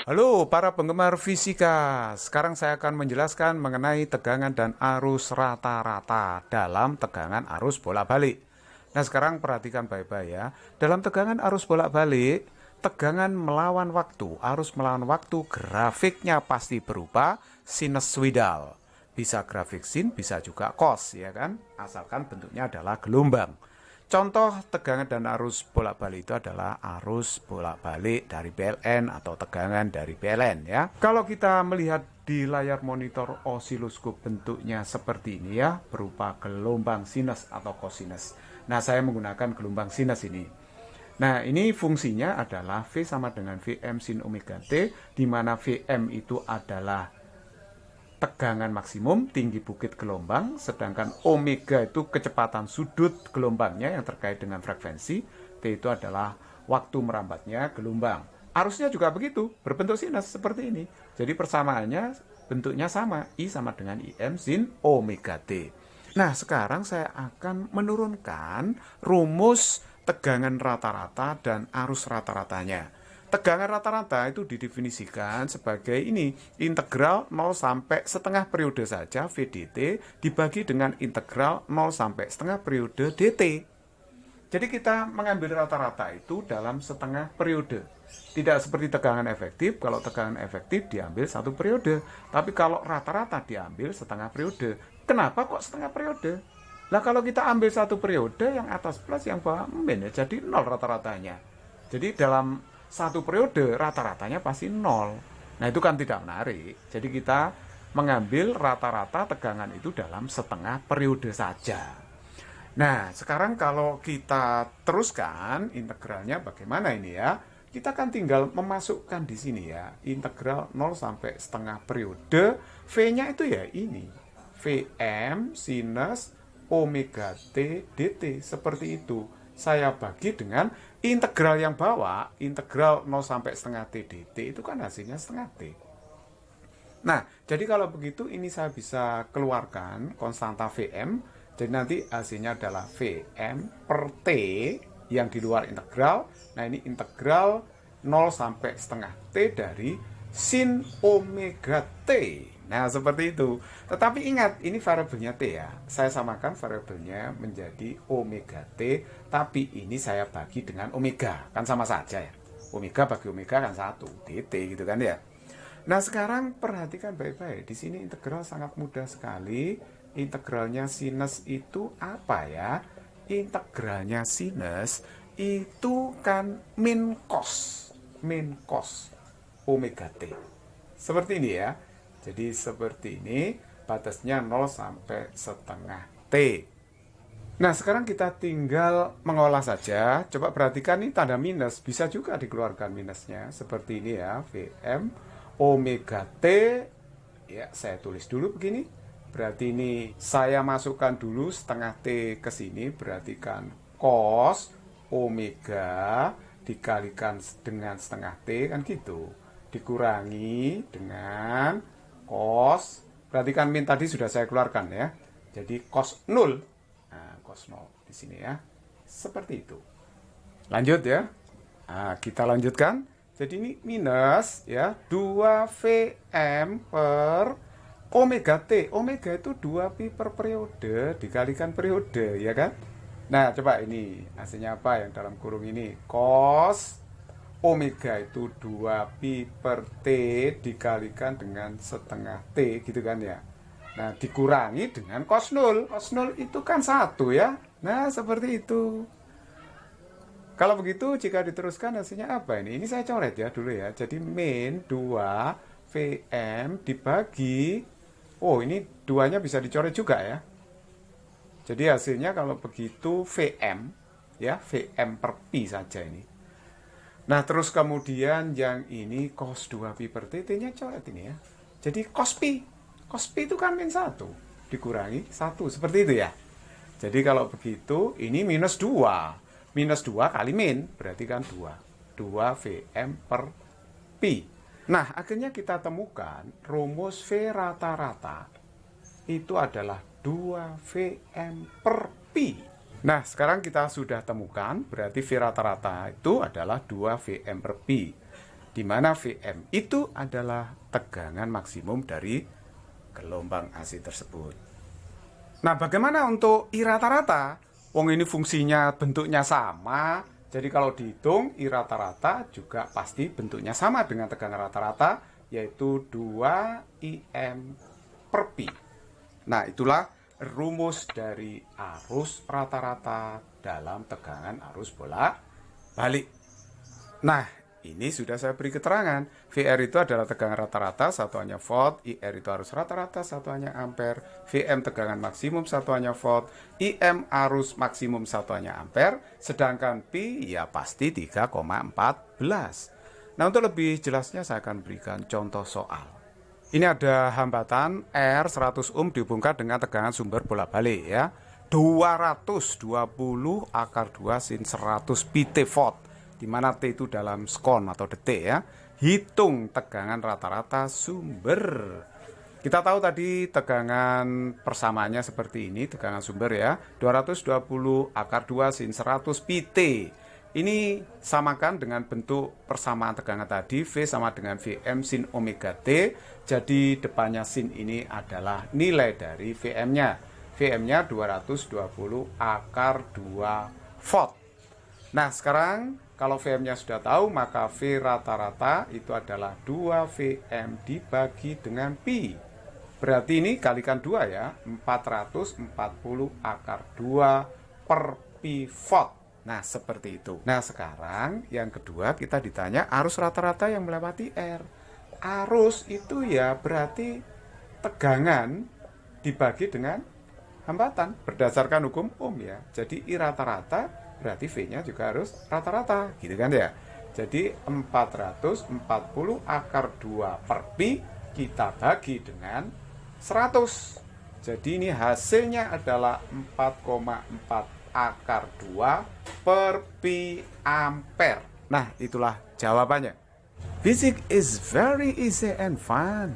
Halo para penggemar fisika, sekarang saya akan menjelaskan mengenai tegangan dan arus rata-rata dalam tegangan arus bolak-balik. Nah sekarang perhatikan baik-baik ya, dalam tegangan arus bolak-balik, tegangan melawan waktu, arus melawan waktu, grafiknya pasti berupa sinusoidal. Bisa grafik sin, bisa juga cos, ya kan? Asalkan bentuknya adalah gelombang. Contoh tegangan dan arus bolak-balik itu adalah arus bolak-balik dari PLN atau tegangan dari PLN ya. Kalau kita melihat di layar monitor osiloskop bentuknya seperti ini ya, berupa gelombang sinus atau kosinus. Nah, saya menggunakan gelombang sinus ini. Nah, ini fungsinya adalah V sama dengan Vm sin omega T, di mana Vm itu adalah tegangan maksimum, tinggi bukit gelombang, sedangkan omega itu kecepatan sudut gelombangnya yang terkait dengan frekuensi, T itu adalah waktu merambatnya gelombang. Arusnya juga begitu, berbentuk sinus seperti ini. Jadi persamaannya bentuknya sama, I sama dengan Im sin omega T. Nah, sekarang saya akan menurunkan rumus tegangan rata-rata dan arus rata-ratanya. Tegangan rata-rata itu didefinisikan sebagai ini, integral 0 sampai setengah periode saja VDT dibagi dengan integral 0 sampai setengah periode DT. Jadi kita mengambil rata-rata itu dalam setengah periode. Tidak seperti tegangan efektif, kalau tegangan efektif diambil satu periode. Tapi kalau rata-rata diambil setengah periode. Kenapa kok setengah periode? Nah kalau kita ambil satu periode, yang atas plus, yang bawah min, ya, jadi nol rata-ratanya. Jadi dalam satu periode rata-ratanya pasti nol. Nah itu kan tidak menarik. Jadi kita mengambil rata-rata tegangan itu dalam setengah periode saja. Nah sekarang kalau kita teruskan integralnya bagaimana ini ya? Kita kan tinggal memasukkan di sini ya, integral 0 sampai setengah periode, V-nya itu ya ini, Vm sinus omega T dt, seperti itu. Saya bagi dengan integral yang bawah, integral 0 sampai setengah T dt, itu kan hasilnya setengah T. Nah, jadi kalau begitu ini saya bisa keluarkan konstanta Vm, jadi nanti hasilnya adalah Vm per T yang di luar integral. Nah, ini integral 0 sampai setengah T dari sin omega T. Nah, seperti itu. Tetapi ingat, ini variabelnya T ya. Saya samakan variabelnya menjadi omega T, tapi ini saya bagi dengan omega. Kan sama saja ya. Omega bagi omega kan satu, dt gitu kan ya. Nah, sekarang perhatikan baik-baik. Di sini integral sangat mudah sekali. Integralnya sinus itu apa ya? Integralnya sinus itu kan min cos omega T. Seperti ini ya. Jadi seperti ini, batasnya 0 sampai setengah T. Nah sekarang kita tinggal mengolah saja. Coba perhatikan nih tanda minus, bisa juga dikeluarkan minusnya. Seperti ini ya, Vm omega T. Ya saya tulis dulu begini. Berarti ini saya masukkan dulu setengah T ke sini. Berarti kan cos omega dikalikan dengan setengah T kan gitu. Dikurangi dengan cos, perhatikan min tadi sudah saya keluarkan ya. Jadi cos 0. Nah, cos 0 di sini ya. Seperti itu. Lanjut ya. Nah, kita lanjutkan. Jadi ini minus ya 2Vm per omega T. Omega itu 2pi per periode dikalikan periode ya kan. Nah, coba ini hasilnya apa yang dalam kurung ini? Cos omega itu 2pi per T dikalikan dengan setengah T gitu kan ya. Nah dikurangi dengan cos 0. Cos 0 itu kan 1 ya. Nah seperti itu. Kalau begitu jika diteruskan hasilnya apa ini? Ini saya coret ya dulu ya. Jadi min 2 Vm dibagi, oh ini 2-nya bisa dicoret juga ya. Jadi hasilnya kalau begitu Vm ya, Vm per pi saja ini. Nah, terus kemudian yang ini cos 2pi per T, T-nya coret ini ya. Jadi cos pi. Cos pi itu kan min 1. Dikurangi 1. Seperti itu ya. Jadi kalau begitu, ini minus 2. Minus 2 kali min. Berarti kan 2. 2 Vm per pi. Nah, akhirnya kita temukan rumus V rata-rata. Itu adalah 2 Vm per pi. Nah, sekarang kita sudah temukan, berarti V rata-rata itu adalah 2 Vm per pi. di mana Vm itu adalah tegangan maksimum dari gelombang AC tersebut. Nah, bagaimana untuk I rata-rata? Wong ini fungsinya bentuknya sama, jadi kalau dihitung I rata-rata juga pasti bentuknya sama dengan tegangan rata-rata, yaitu 2 Im per Pi. Nah, itulah rumus dari arus rata-rata dalam tegangan arus bola balik. Nah, ini sudah saya beri keterangan. VR itu adalah tegangan rata-rata, satuannya volt. IR itu arus rata-rata, satuannya ampere. VM tegangan maksimum, satuannya volt. IM arus maksimum, satuannya ampere. Sedangkan Pi ya pasti 3,14. Nah, untuk lebih jelasnya saya akan berikan contoh soal. Ini ada hambatan R 100 ohm dihubungkan dengan tegangan sumber bola balik ya. 220 akar 2 sin 100 pi T volt, di mana T itu dalam sekon atau detik ya. Hitung tegangan rata-rata sumber. Kita tahu tadi tegangan persamaannya seperti ini, tegangan sumber ya. 220 akar 2 sin 100 pi T. Ini samakan dengan bentuk persamaan tegangan tadi, V sama dengan Vm sin omega T. Jadi depannya sin ini adalah nilai dari Vm-nya. Vm-nya 220 akar 2 volt. Nah, sekarang kalau VM-nya sudah tahu, maka V rata-rata itu adalah 2 VM dibagi dengan Pi. Berarti ini kalikan 2 ya, 440 akar 2 per Pi volt. Nah, seperti itu. Nah, sekarang yang kedua kita ditanya arus rata-rata yang melewati R. Arus itu ya berarti tegangan dibagi dengan hambatan berdasarkan hukum Ohm ya. Jadi I rata-rata berarti V-nya juga harus rata-rata, gitu kan ya. Jadi 440 akar 2 per Pi kita bagi dengan 100. Jadi ini hasilnya adalah 4,4 akar 2 per Pi ampere. Nah, itulah jawabannya. Physics is very easy and fun.